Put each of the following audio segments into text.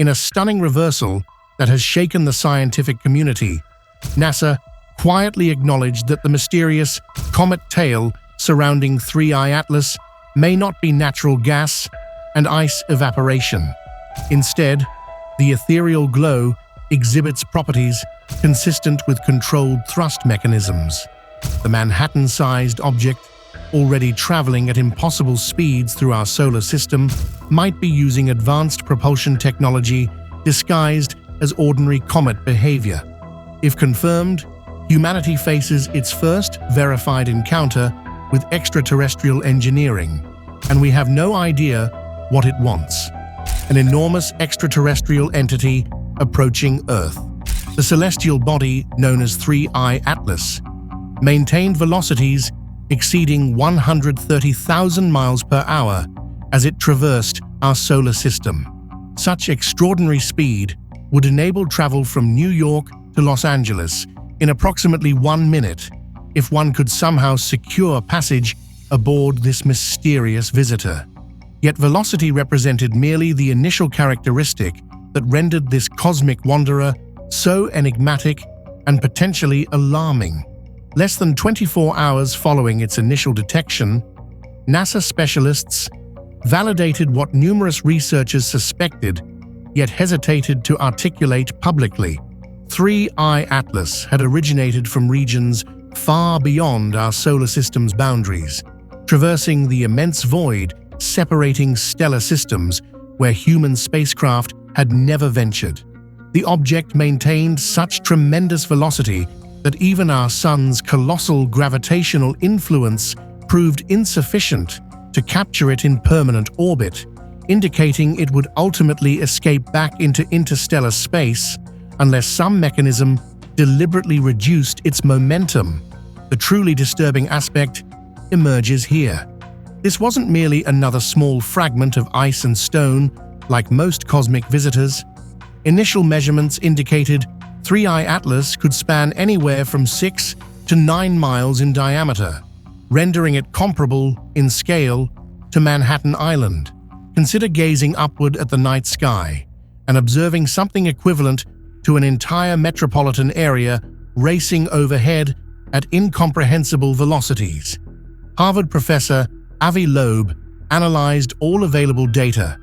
In a stunning reversal that has shaken the scientific community, NASA quietly acknowledged that the mysterious comet tail surrounding 3I Atlas may not be natural gas and ice evaporation. Instead, the ethereal glow exhibits properties consistent with controlled thrust mechanisms. The Manhattan-sized object, already traveling at impossible speeds through our solar system, might be using advanced propulsion technology disguised as ordinary comet behavior. If confirmed, humanity faces its first verified encounter with extraterrestrial engineering, and we have no idea what it wants. An enormous extraterrestrial entity approaching Earth. The celestial body, known as 3I Atlas, maintained velocities exceeding 130,000 miles per hour as it traversed our solar system. Such extraordinary speed would enable travel from New York to Los Angeles in approximately 1 minute if one could somehow secure passage aboard this mysterious visitor. Yet velocity represented merely the initial characteristic that rendered this cosmic wanderer so enigmatic and potentially alarming. Less than 24 hours following its initial detection, NASA specialists validated what numerous researchers suspected yet hesitated to articulate publicly. 3I Atlas had originated from regions far beyond our solar system's boundaries, traversing the immense void separating stellar systems where human spacecraft had never ventured. The object maintained such tremendous velocity that even our Sun's colossal gravitational influence proved insufficient to capture it in permanent orbit, indicating it would ultimately escape back into interstellar space unless some mechanism deliberately reduced its momentum. The truly disturbing aspect emerges here. This wasn't merely another small fragment of ice and stone like most cosmic visitors. Initial measurements indicated 3I Atlas could span anywhere from 6 to 9 miles in diameter, rendering it comparable in scale to Manhattan Island. Consider gazing upward at the night sky and observing something equivalent to an entire metropolitan area racing overhead at incomprehensible velocities. Harvard professor Avi Loeb analyzed all available data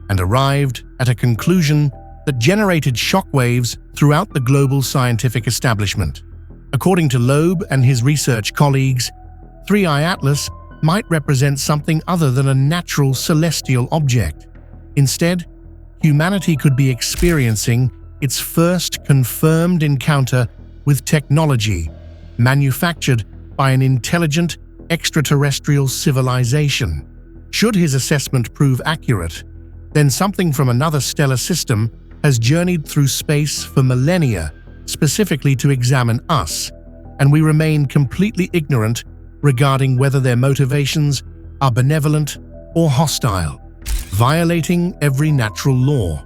and arrived at a conclusion that generated shockwaves throughout the global scientific establishment. According to Loeb and his research colleagues, 3I Atlas might represent something other than a natural celestial object. Instead, humanity could be experiencing its first confirmed encounter with technology manufactured by an intelligent extraterrestrial civilization. Should his assessment prove accurate, then something from another stellar system has journeyed through space for millennia specifically to examine us, and we remain completely ignorant regarding whether their motivations are benevolent or hostile, violating every natural law.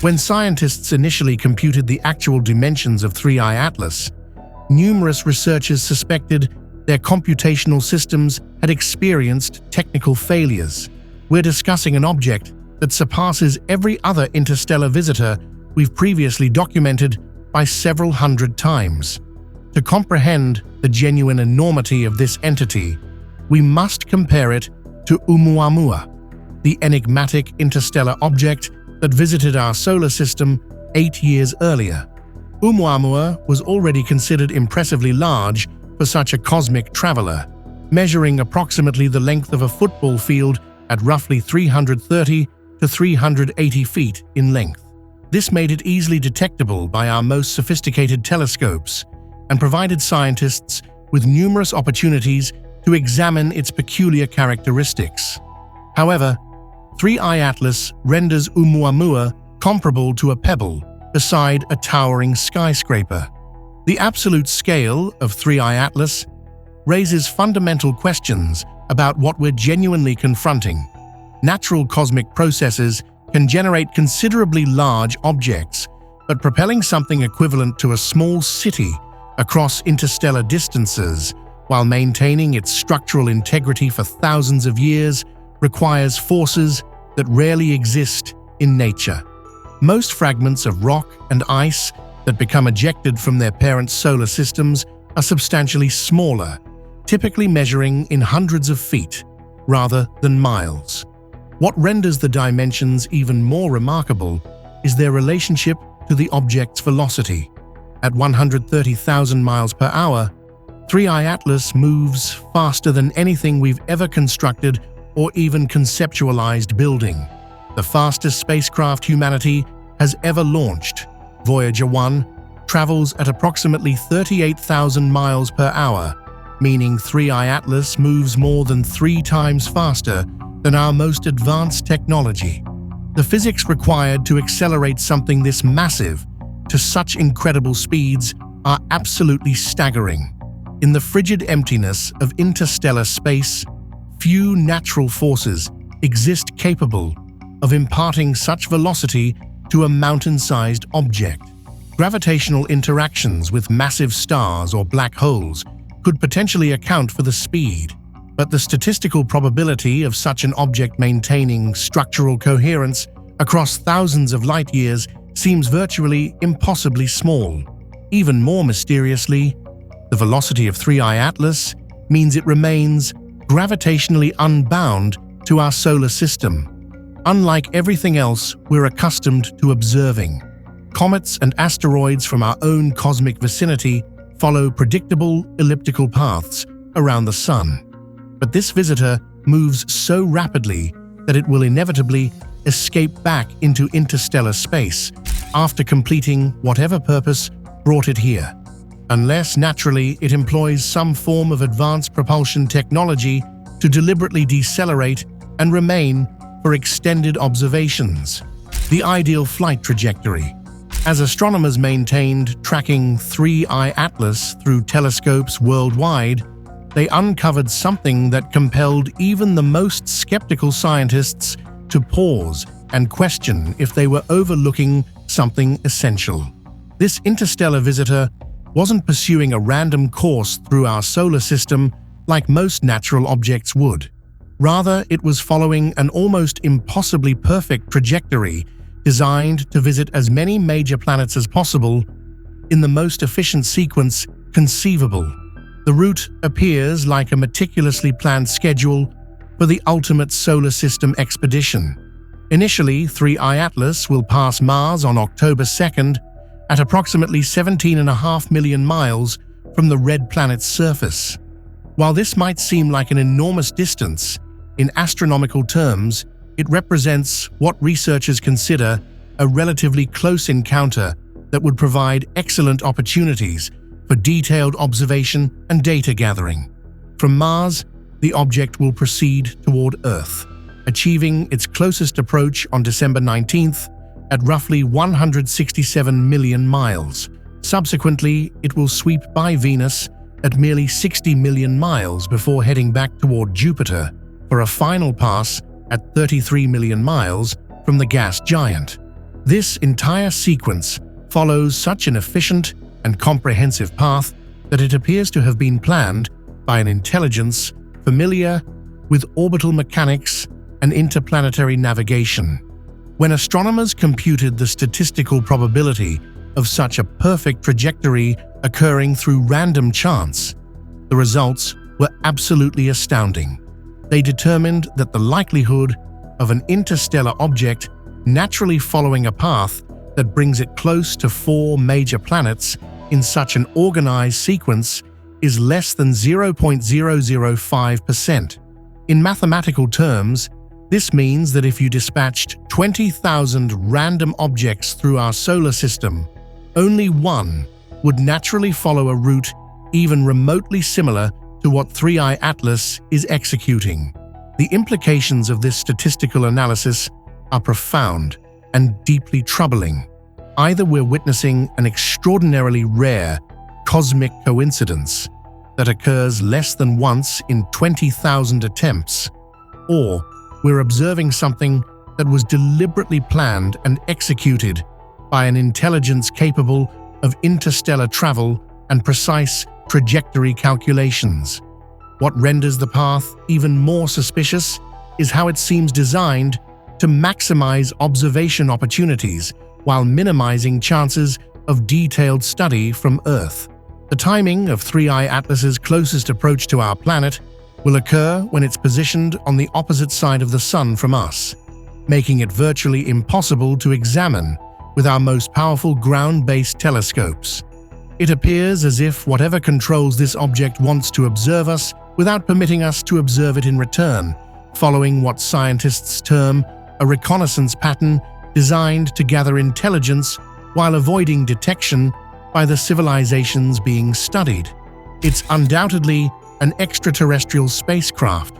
When scientists initially computed the actual dimensions of 3I Atlas, numerous researchers suspected their computational systems had experienced technical failures. We're discussing an object that surpasses every other interstellar visitor we've previously documented by several hundred times. To comprehend the genuine enormity of this entity, we must compare it to Oumuamua, the enigmatic interstellar object that visited our solar system 8 years earlier. Oumuamua was already considered impressively large for such a cosmic traveler, measuring approximately the length of a football field at roughly 330 to 380 feet in length. This made it easily detectable by our most sophisticated telescopes and provided scientists with numerous opportunities to examine its peculiar characteristics. However, 3I Atlas renders Oumuamua comparable to a pebble beside a towering skyscraper. The absolute scale of 3I Atlas raises fundamental questions about what we're genuinely confronting. Natural cosmic processes can generate considerably large objects, but propelling something equivalent to a small city across interstellar distances while maintaining its structural integrity for thousands of years requires forces that rarely exist in nature. Most fragments of rock and ice that become ejected from their parent solar systems are substantially smaller, typically measuring in hundreds of feet rather than miles. What renders the dimensions even more remarkable is their relationship to the object's velocity. At 130,000 miles per hour, 3I Atlas moves faster than anything we've ever constructed or even conceptualized building. The fastest spacecraft humanity has ever launched, Voyager 1, travels at approximately 38,000 miles per hour, meaning 3I Atlas moves more than 3 times faster than our most advanced technology. The physics required to accelerate something this massive to such incredible speeds are absolutely staggering. In the frigid emptiness of interstellar space, few natural forces exist capable of imparting such velocity to a mountain-sized object. Gravitational interactions with massive stars or black holes could potentially account for the speed, but the statistical probability of such an object maintaining structural coherence across thousands of light years seems virtually impossibly small. Even more mysteriously, the velocity of 3I Atlas means it remains gravitationally unbound to our solar system, unlike everything else we're accustomed to observing. Comets and asteroids from our own cosmic vicinity follow predictable elliptical paths around the Sun. But this visitor moves so rapidly that it will inevitably escape back into interstellar space after completing whatever purpose brought it here. Unless, naturally, it employs some form of advanced propulsion technology to deliberately decelerate and remain for extended observations. The ideal flight trajectory. As astronomers maintained tracking 3I Atlas through telescopes worldwide, they uncovered something that compelled even the most skeptical scientists to pause and question if they were overlooking something essential. This interstellar visitor wasn't pursuing a random course through our solar system like most natural objects would. Rather, it was following an almost impossibly perfect trajectory designed to visit as many major planets as possible in the most efficient sequence conceivable. The route appears like a meticulously planned schedule for the ultimate solar system expedition. Initially, 3I Atlas will pass Mars on October 2nd at approximately 17.5 million miles from the red planet's surface. While this might seem like an enormous distance, in astronomical terms, it represents what researchers consider a relatively close encounter that would provide excellent opportunities for detailed observation and data gathering. From Mars, the object will proceed toward Earth, achieving its closest approach on December 19th at roughly 167 million miles. Subsequently, it will sweep by Venus at merely 60 million miles before heading back toward Jupiter for a final pass at 33 million miles from the gas giant. This entire sequence follows such an efficient and comprehensive path that it appears to have been planned by an intelligence familiar with orbital mechanics and interplanetary navigation. When astronomers computed the statistical probability of such a perfect trajectory occurring through random chance, the results were absolutely astounding. They determined that the likelihood of an interstellar object naturally following a path that brings it close to 4 major planets in such an organized sequence is less than 0.005%. In mathematical terms, this means that if you dispatched 20,000 random objects through our solar system, only one would naturally follow a route even remotely similar to what 3I Atlas is executing. The implications of this statistical analysis are profound and deeply troubling. Either we're witnessing an extraordinarily rare cosmic coincidence that occurs less than once in 20,000 attempts, or we're observing something that was deliberately planned and executed by an intelligence capable of interstellar travel and precise trajectory calculations. What renders the path even more suspicious is how it seems designed to maximize observation opportunities while minimizing chances of detailed study from Earth. The timing of 3I Atlas's closest approach to our planet will occur when it's positioned on the opposite side of the Sun from us, making it virtually impossible to examine with our most powerful ground-based telescopes. It appears as if whatever controls this object wants to observe us without permitting us to observe it in return, following what scientists term a reconnaissance pattern designed to gather intelligence while avoiding detection by the civilizations being studied. It's undoubtedly an extraterrestrial spacecraft.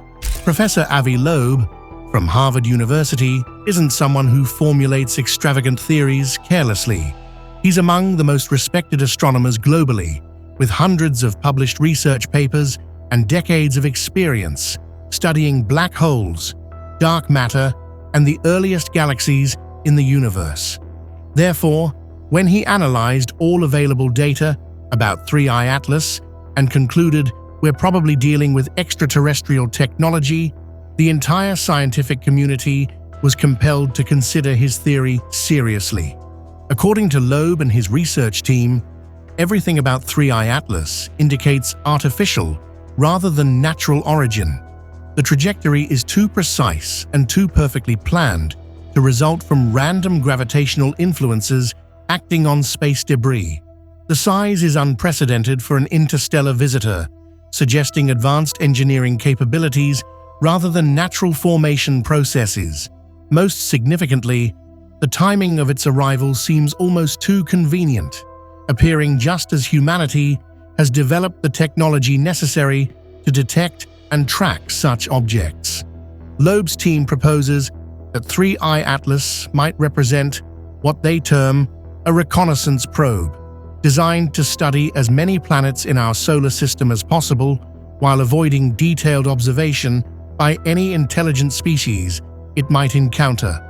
Professor Avi Loeb from Harvard University isn't someone who formulates extravagant theories carelessly. He's among the most respected astronomers globally, with hundreds of published research papers and decades of experience studying black holes, dark matter, and the earliest galaxies in the universe. Therefore, when he analyzed all available data about 3I Atlas and concluded we're probably dealing with extraterrestrial technology, the entire scientific community was compelled to consider his theory seriously. According to Loeb and his research team, everything about 3I Atlas indicates artificial rather than natural origin. The trajectory is too precise and too perfectly planned to result from random gravitational influences acting on space debris. The size is unprecedented for an interstellar visitor, suggesting advanced engineering capabilities rather than natural formation processes. Most significantly, the timing of its arrival seems almost too convenient, appearing just as humanity has developed the technology necessary to detect and track such objects. Loeb's team proposes that 3I Atlas might represent what they term a reconnaissance probe, designed to study as many planets in our solar system as possible while avoiding detailed observation by any intelligent species it might encounter.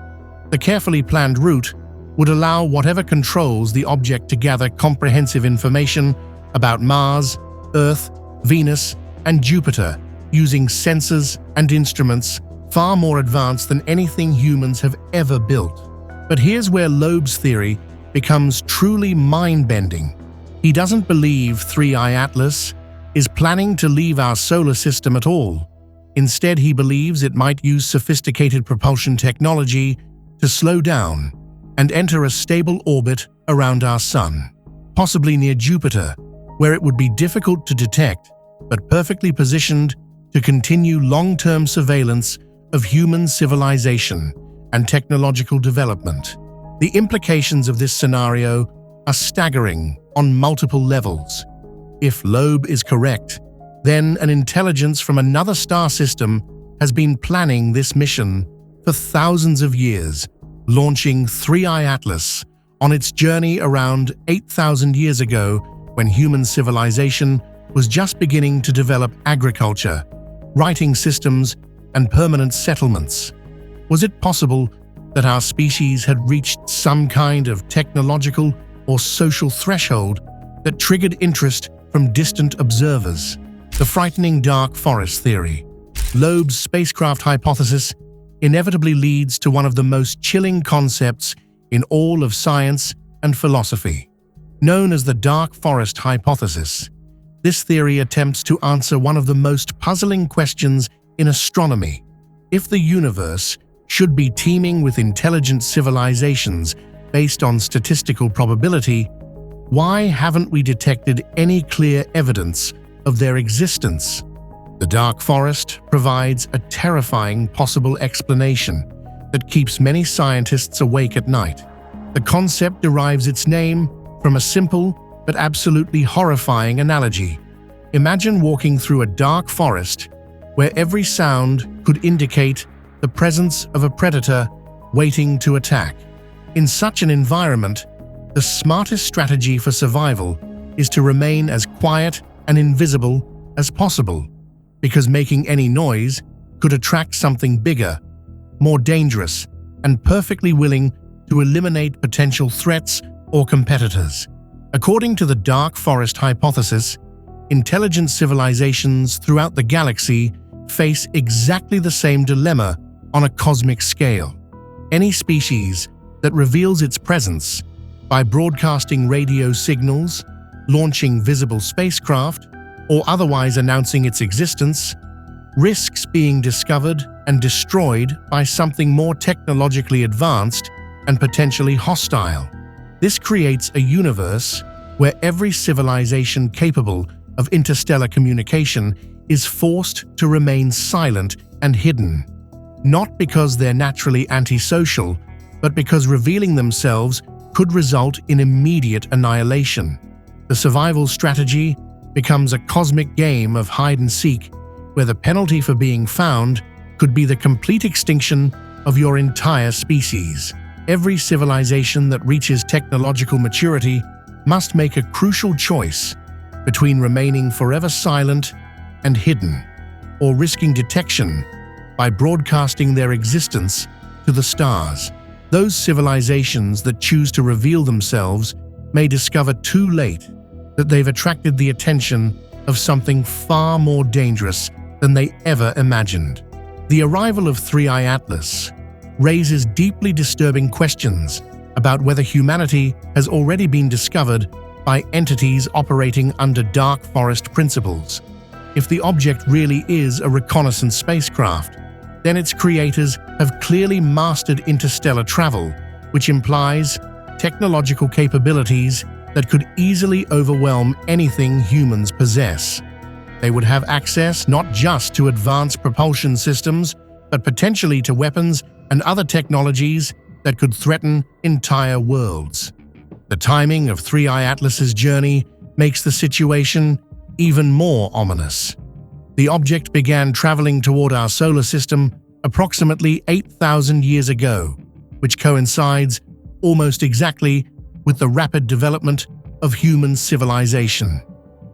The carefully planned route would allow whatever controls the object to gather comprehensive information about Mars, Earth, Venus, and Jupiter using sensors and instruments far more advanced than anything humans have ever built. But here's where Loeb's theory becomes truly mind-bending. He doesn't believe 3I Atlas is planning to leave our solar system at all. Instead, he believes it might use sophisticated propulsion technology to slow down and enter a stable orbit around our Sun, possibly near Jupiter, where it would be difficult to detect but perfectly positioned to continue long-term surveillance of human civilization and technological development. The implications of this scenario are staggering on multiple levels. If Loeb is correct, then an intelligence from another star system has been planning this mission for thousands of years, launching 3I Atlas on its journey around 8,000 years ago when human civilization was just beginning to develop agriculture, writing systems, and permanent settlements. Was it possible that our species had reached some kind of technological or social threshold that triggered interest from distant observers? The frightening dark forest theory. Loeb's spacecraft hypothesis inevitably leads to one of the most chilling concepts in all of science and philosophy. Known as the dark forest hypothesis, this theory attempts to answer one of the most puzzling questions in astronomy. If the universe should be teeming with intelligent civilizations based on statistical probability, why haven't we detected any clear evidence of their existence? The dark forest provides a terrifying possible explanation that keeps many scientists awake at night. The concept derives its name from a simple but absolutely horrifying analogy. Imagine walking through a dark forest where every sound could indicate the presence of a predator waiting to attack. In such an environment, the smartest strategy for survival is to remain as quiet and invisible as possible, because making any noise could attract something bigger, more dangerous, and perfectly willing to eliminate potential threats or competitors. According to the dark forest hypothesis, intelligent civilizations throughout the galaxy face exactly the same dilemma on a cosmic scale. Any species that reveals its presence by broadcasting radio signals, launching visible spacecraft, or otherwise announcing its existence, risks being discovered and destroyed by something more technologically advanced and potentially hostile. This creates a universe where every civilization capable of interstellar communication is forced to remain silent and hidden, not because they're naturally antisocial, but because revealing themselves could result in immediate annihilation. The survival strategy becomes a cosmic game of hide-and-seek, where the penalty for being found could be the complete extinction of your entire species. Every civilization that reaches technological maturity must make a crucial choice between remaining forever silent and hidden, or risking detection by broadcasting their existence to the stars. Those civilizations that choose to reveal themselves may discover too late that they've attracted the attention of something far more dangerous than they ever imagined. The arrival of 3I Atlas raises deeply disturbing questions about whether humanity has already been discovered by entities operating under dark forest principles. If the object really is a reconnaissance spacecraft, then its creators have clearly mastered interstellar travel, which implies technological capabilities that could easily overwhelm anything humans possess. They would have access not just to advanced propulsion systems, but potentially to weapons and other technologies that could threaten entire worlds. The timing of 3I Atlas's journey makes the situation even more ominous. The object began traveling toward our solar system approximately 8,000 years ago, which coincides almost exactly with the rapid development of human civilization.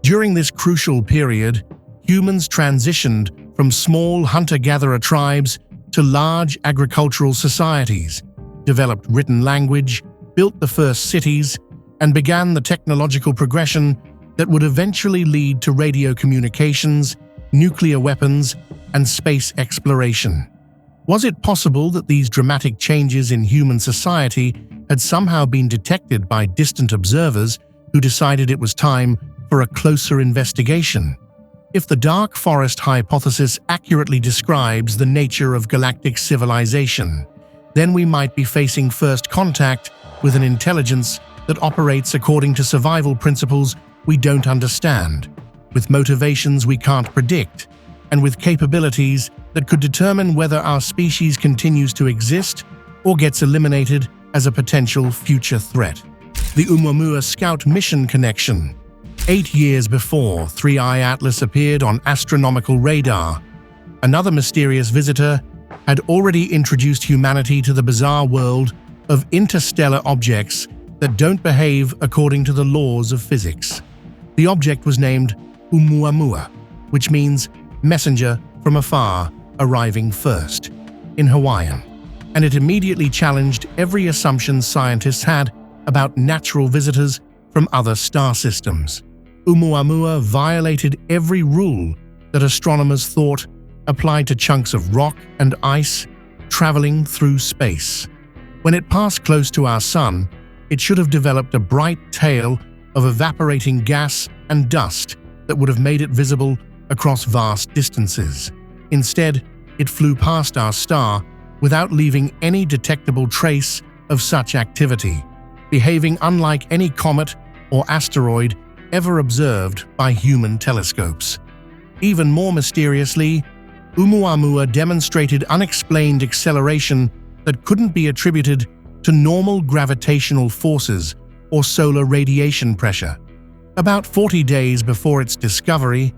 During this crucial period, humans transitioned from small hunter-gatherer tribes to large agricultural societies, developed written language, built the first cities, and began the technological progression that would eventually lead to radio communications, nuclear weapons, and space exploration. Was it possible that these dramatic changes in human society had somehow been detected by distant observers who decided it was time for a closer investigation? If the dark forest hypothesis accurately describes the nature of galactic civilization, then we might be facing first contact with an intelligence that operates according to survival principles we don't understand, with motivations we can't predict, and with capabilities that could determine whether our species continues to exist or gets eliminated as a potential future threat. The Oumuamua Scout Mission Connection. 8 years before 3I Atlas appeared on astronomical radar, another mysterious visitor had already introduced humanity to the bizarre world of interstellar objects that don't behave according to the laws of physics. The object was named Oumuamua, which means messenger from afar arriving first, in Hawaiian, and it immediately challenged every assumption scientists had about natural visitors from other star systems. Oumuamua violated every rule that astronomers thought applied to chunks of rock and ice traveling through space. When it passed close to our sun, it should have developed a bright tail of evaporating gas and dust that would have made it visible across vast distances. Instead, it flew past our star without leaving any detectable trace of such activity, behaving unlike any comet or asteroid ever observed by human telescopes. Even more mysteriously, Oumuamua demonstrated unexplained acceleration that couldn't be attributed to normal gravitational forces or solar radiation pressure. About 40 days before its discovery,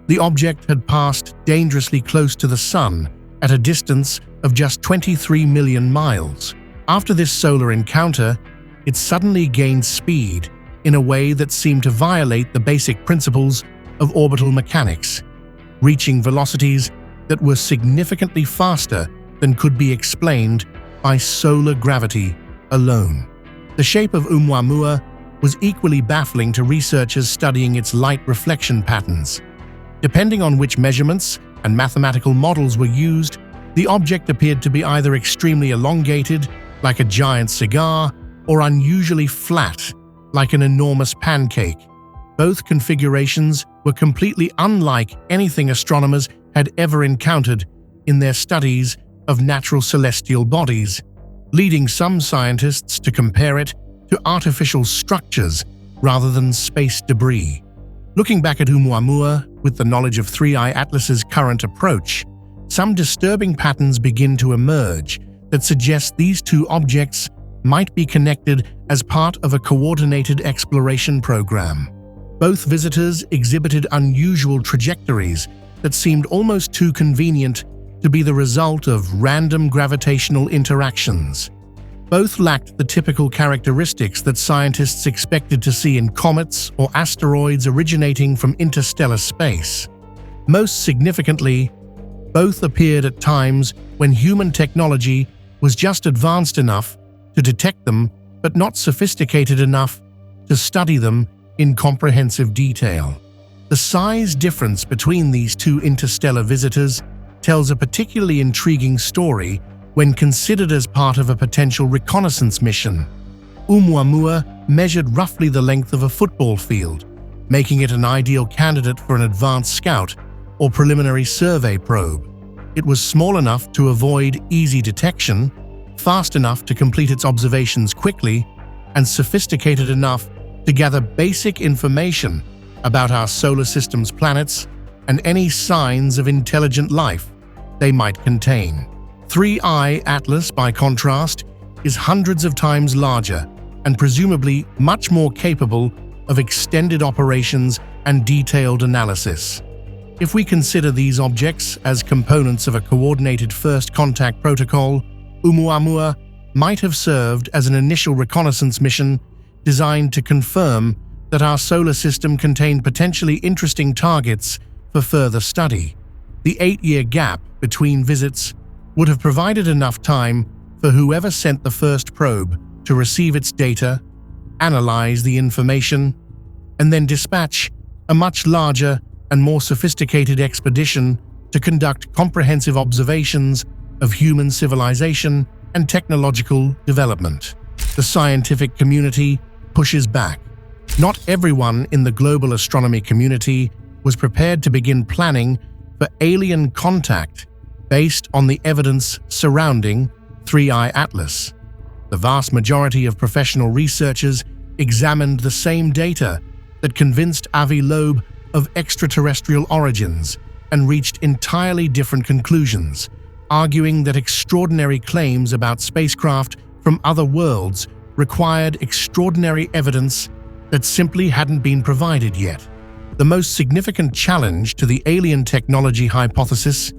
the object had passed dangerously close to the Sun at a distance of just 23 million miles. After this solar encounter, it suddenly gained speed in a way that seemed to violate the basic principles of orbital mechanics, reaching velocities that were significantly faster than could be explained by solar gravity alone. The shape of Oumuamua was equally baffling to researchers studying its light reflection patterns. Depending on which measurements and mathematical models were used, the object appeared to be either extremely elongated like a giant cigar, or unusually flat, like an enormous pancake. Both configurations were completely unlike anything astronomers had ever encountered in their studies of natural celestial bodies, leading some scientists to compare it to artificial structures rather than space debris. Looking back at Oumuamua with the knowledge of 3I Atlas's current approach, some disturbing patterns begin to emerge that suggest these two objects might be connected as part of a coordinated exploration program. Both visitors exhibited unusual trajectories that seemed almost too convenient to be the result of random gravitational interactions. Both lacked the typical characteristics that scientists expected to see in comets or asteroids originating from interstellar space. Most significantly, both appeared at times when human technology was just advanced enough to detect them but not sophisticated enough to study them in comprehensive detail. The size difference between these two interstellar visitors tells a particularly intriguing story when considered as part of a potential reconnaissance mission. Oumuamua measured roughly the length of a football field, making it an ideal candidate for an advanced scout or preliminary survey probe. It was small enough to avoid easy detection, fast enough to complete its observations quickly, and sophisticated enough to gather basic information about our solar system's planets and any signs of intelligent life they might contain. 3I Atlas, by contrast, is hundreds of times larger and presumably much more capable of extended operations and detailed analysis. If we consider these objects as components of a coordinated first contact protocol, Oumuamua might have served as an initial reconnaissance mission designed to confirm that our solar system contained potentially interesting targets for further study. The 8-year gap between visits would have provided enough time for whoever sent the first probe to receive its data, analyze the information, and then dispatch a much larger and more sophisticated expedition to conduct comprehensive observations of human civilization and technological development. The scientific community pushes back. Not everyone in the global astronomy community was prepared to begin planning for alien contact based on the evidence surrounding 3I Atlas. The vast majority of professional researchers examined the same data that convinced Avi Loeb of extraterrestrial origins and reached entirely different conclusions, arguing that extraordinary claims about spacecraft from other worlds required extraordinary evidence that simply hadn't been provided yet. The most significant challenge to the alien technology hypothesis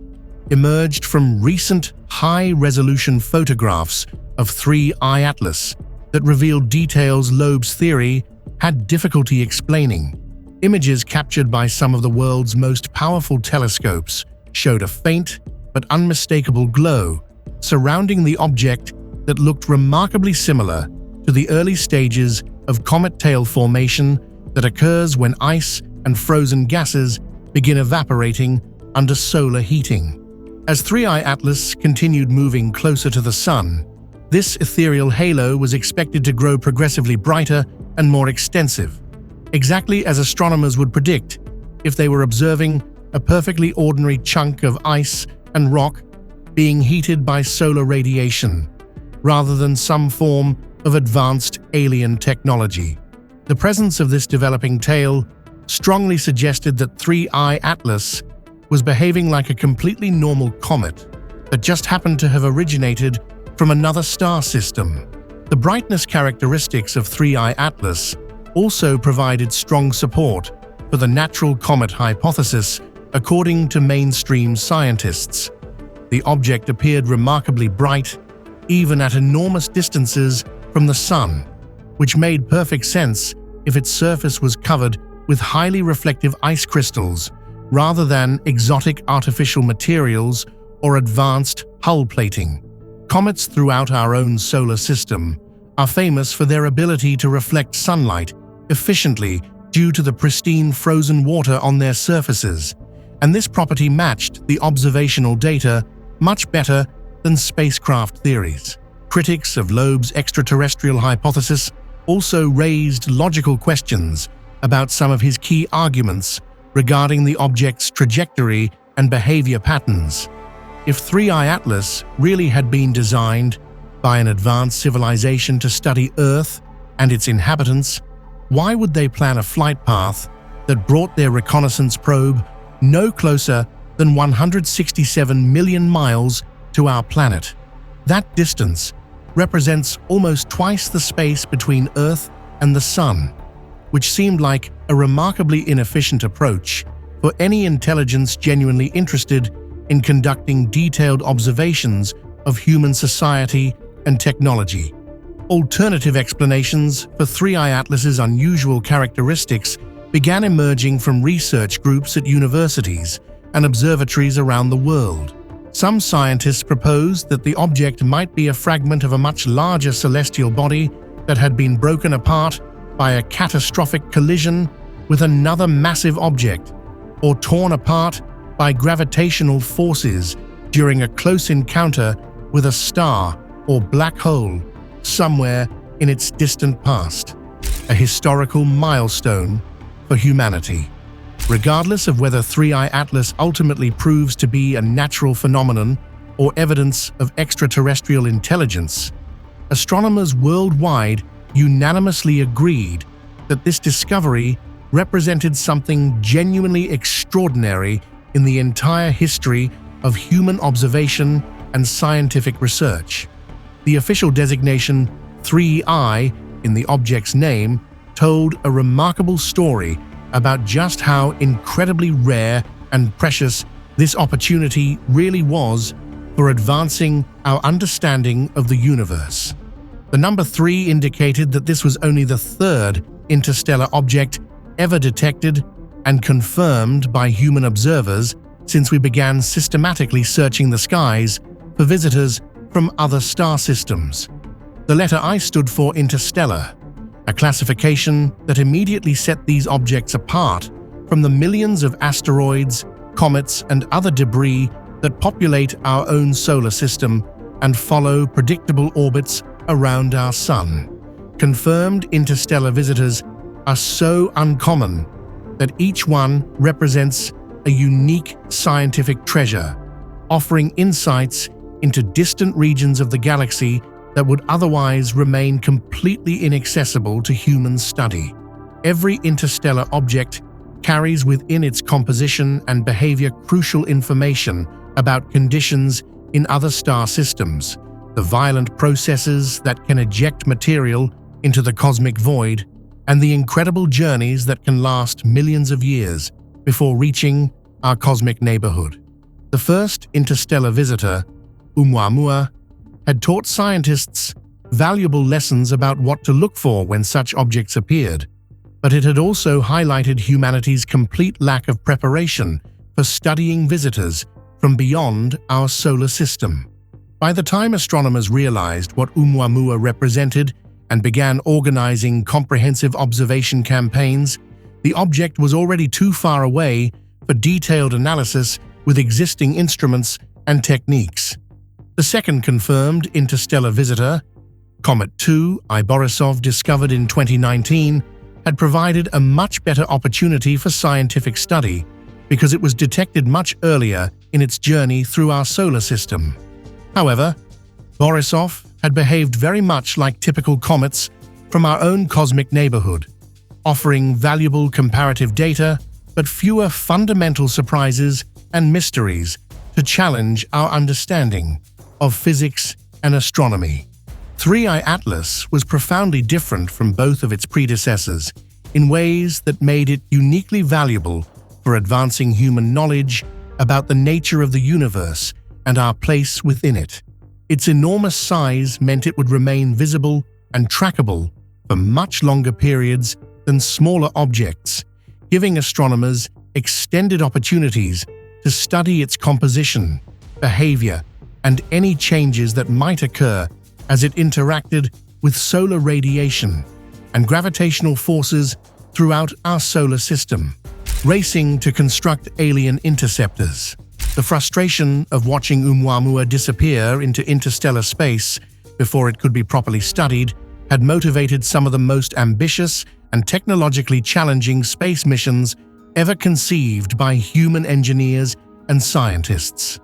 emerged from recent high-resolution photographs of 3I Atlas that revealed details Loeb's theory had difficulty explaining. Images captured by some of the world's most powerful telescopes showed a faint but unmistakable glow surrounding the object that looked remarkably similar to the early stages of comet tail formation that occurs when ice and frozen gases begin evaporating under solar heating. As 3I Atlas continued moving closer to the Sun, this ethereal halo was expected to grow progressively brighter and more extensive, exactly as astronomers would predict if they were observing a perfectly ordinary chunk of ice and rock being heated by solar radiation, rather than some form of advanced alien technology. The presence of this developing tail strongly suggested that 3I Atlas was behaving like a completely normal comet that just happened to have originated from another star system. The brightness characteristics of 3I Atlas also provided strong support for the natural comet hypothesis, according to mainstream scientists. The object appeared remarkably bright, even at enormous distances from the Sun, which made perfect sense if its surface was covered with highly reflective ice crystals rather than exotic artificial materials or advanced hull plating. Comets throughout our own solar system are famous for their ability to reflect sunlight efficiently due to the pristine frozen water on their surfaces, and this property matched the observational data much better than spacecraft theories. Critics of Loeb's extraterrestrial hypothesis also raised logical questions about some of his key arguments regarding the object's trajectory and behavior patterns. If 3I Atlas really had been designed by an advanced civilization to study Earth and its inhabitants, why would they plan a flight path that brought their reconnaissance probe no closer than 167 million miles to our planet? That distance represents almost twice the space between Earth and the Sun, which seemed like a remarkably inefficient approach for any intelligence genuinely interested in conducting detailed observations of human society and technology. Alternative explanations for 3I Atlas's unusual characteristics began emerging from research groups at universities and observatories around the world. Some scientists proposed that the object might be a fragment of a much larger celestial body that had been broken apart by a catastrophic collision with another massive object, or torn apart by gravitational forces during a close encounter with a star or black hole somewhere in its distant past, a historical milestone for humanity. Regardless of whether 3I Atlas ultimately proves to be a natural phenomenon or evidence of extraterrestrial intelligence, astronomers worldwide unanimously agreed that this discovery represented something genuinely extraordinary in the entire history of human observation and scientific research. The official designation 3I in the object's name told a remarkable story about just how incredibly rare and precious this opportunity really was for advancing our understanding of the universe. The number 3 indicated that this was only the third interstellar object ever detected and confirmed by human observers since we began systematically searching the skies for visitors from other star systems. The letter I stood for interstellar, a classification that immediately set these objects apart from the millions of asteroids, comets, and other debris that populate our own solar system and follow predictable orbits around our Sun. Confirmed interstellar visitors are so uncommon that each one represents a unique scientific treasure, offering insights into distant regions of the galaxy that would otherwise remain completely inaccessible to human study. Every interstellar object carries within its composition and behavior crucial information about conditions in other star systems, the violent processes that can eject material into the cosmic void, and the incredible journeys that can last millions of years before reaching our cosmic neighborhood. The first interstellar visitor, Oumuamua, had taught scientists valuable lessons about what to look for when such objects appeared, but it had also highlighted humanity's complete lack of preparation for studying visitors from beyond our solar system. By the time astronomers realized what Oumuamua represented and began organizing comprehensive observation campaigns, the object was already too far away for detailed analysis with existing instruments and techniques. The second confirmed interstellar visitor, Comet 2, Borisov, discovered in 2019, had provided a much better opportunity for scientific study because it was detected much earlier in its journey through our solar system. However, Borisov had behaved very much like typical comets from our own cosmic neighborhood, offering valuable comparative data but fewer fundamental surprises and mysteries to challenge our understanding of physics and astronomy. 3I Atlas was profoundly different from both of its predecessors in ways that made it uniquely valuable for advancing human knowledge about the nature of the universe and our place within it. Its enormous size meant it would remain visible and trackable for much longer periods than smaller objects, giving astronomers extended opportunities to study its composition, behavior, and any changes that might occur as it interacted with solar radiation and gravitational forces throughout our solar system, racing to construct alien interceptors. The frustration of watching Oumuamua disappear into interstellar space before it could be properly studied, had motivated some of the most ambitious and technologically challenging space missions ever conceived by human engineers and scientists.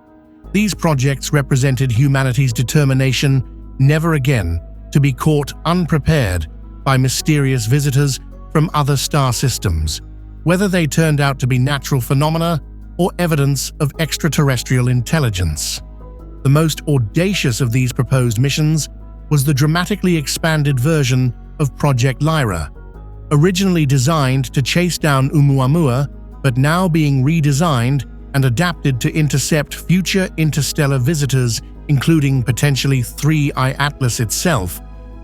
These projects represented humanity's determination never again to be caught unprepared by mysterious visitors from other star systems, whether they turned out to be natural phenomena or evidence of extraterrestrial intelligence. The most audacious of these proposed missions was the dramatically expanded version of Project Lyra, originally designed to chase down Oumuamua, but now being redesigned and adapted to intercept future interstellar visitors, including potentially 3I Atlas itself,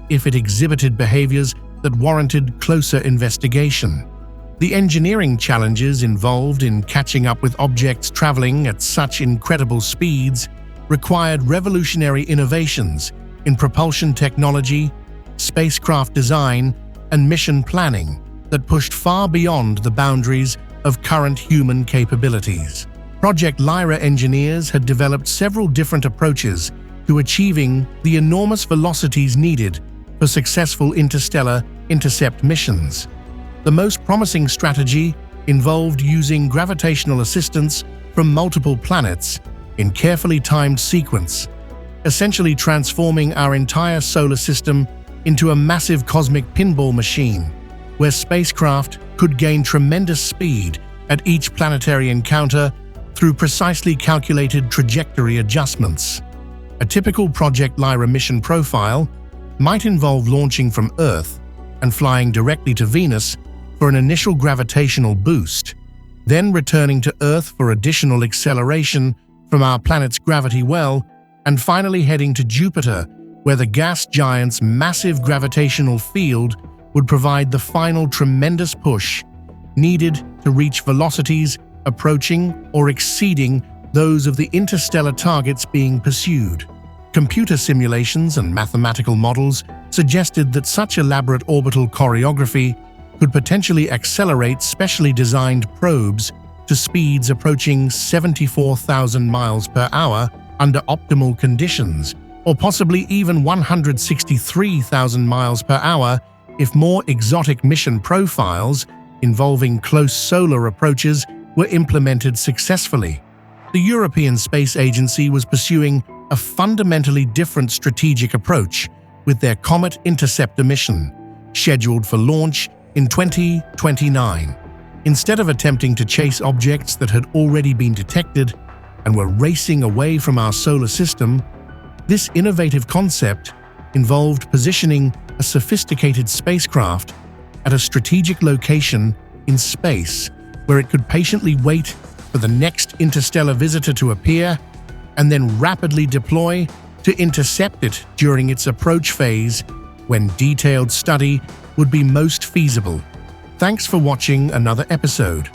if it exhibited behaviors that warranted closer investigation. The engineering challenges involved in catching up with objects traveling at such incredible speeds required revolutionary innovations in propulsion technology, spacecraft design, and mission planning that pushed far beyond the boundaries of current human capabilities. Project Lyra engineers had developed several different approaches to achieving the enormous velocities needed for successful interstellar intercept missions. The most promising strategy involved using gravitational assistance from multiple planets in carefully timed sequence, essentially transforming our entire solar system into a massive cosmic pinball machine, where spacecraft could gain tremendous speed at each planetary encounter through precisely calculated trajectory adjustments. A typical Project Lyra mission profile might involve launching from Earth and flying directly to Venus for an initial gravitational boost, then returning to Earth for additional acceleration from our planet's gravity well, and finally heading to Jupiter, where the gas giant's massive gravitational field would provide the final tremendous push needed to reach velocities approaching or exceeding those of the interstellar targets being pursued. Computer simulations and mathematical models suggested that such elaborate orbital choreography could potentially accelerate specially designed probes to speeds approaching 74,000 miles per hour under optimal conditions, or possibly even 163,000 miles per hour if more exotic mission profiles involving close solar approaches were implemented successfully. The European Space Agency was pursuing a fundamentally different strategic approach with their Comet Interceptor mission, scheduled for launch in 2029. Instead of attempting to chase objects that had already been detected and were racing away from our solar system, this innovative concept involved positioning a sophisticated spacecraft at a strategic location in space where it could patiently wait for the next interstellar visitor to appear and then rapidly deploy to intercept it during its approach phase when detailed study would be most feasible. Thanks for watching another episode.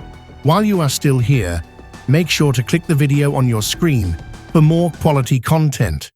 While you are still here, make sure to click the video on your screen for more quality content.